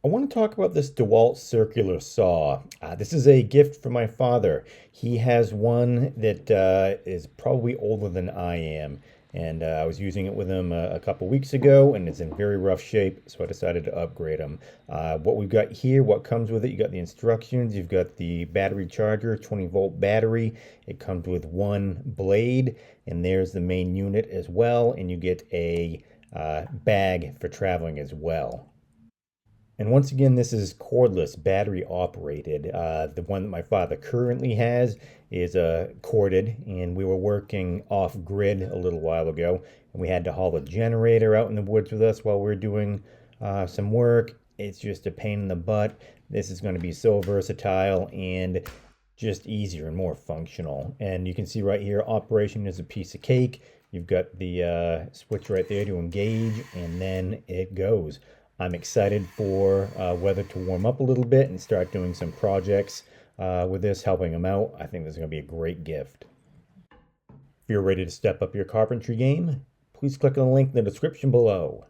I want to talk about this DEWALT circular saw. This is a gift from my father. He has one that is probably older than I am, and I was using it with him a couple weeks ago, and it's in very rough shape, so I decided to upgrade him. What we've got here, what comes with it, you got the instructions, you've got the battery charger, 20-volt battery. It comes with one blade, and there's the main unit as well, and you get a bag for traveling as well. And once again, this is cordless, battery operated. The one that my father currently has is corded, and we were working off grid a little while ago, and we had to haul a generator out in the woods with us while we were doing some work. It's just a pain in the butt. This is going to be so versatile and just easier and more functional. And you can see right here, operation is a piece of cake. You've got the switch right there to engage, and then it goes. I'm excited for weather to warm up a little bit and start doing some projects with this, helping them out. I think this is going to be a great gift. If you're ready to step up your carpentry game, please click on the link in the description below.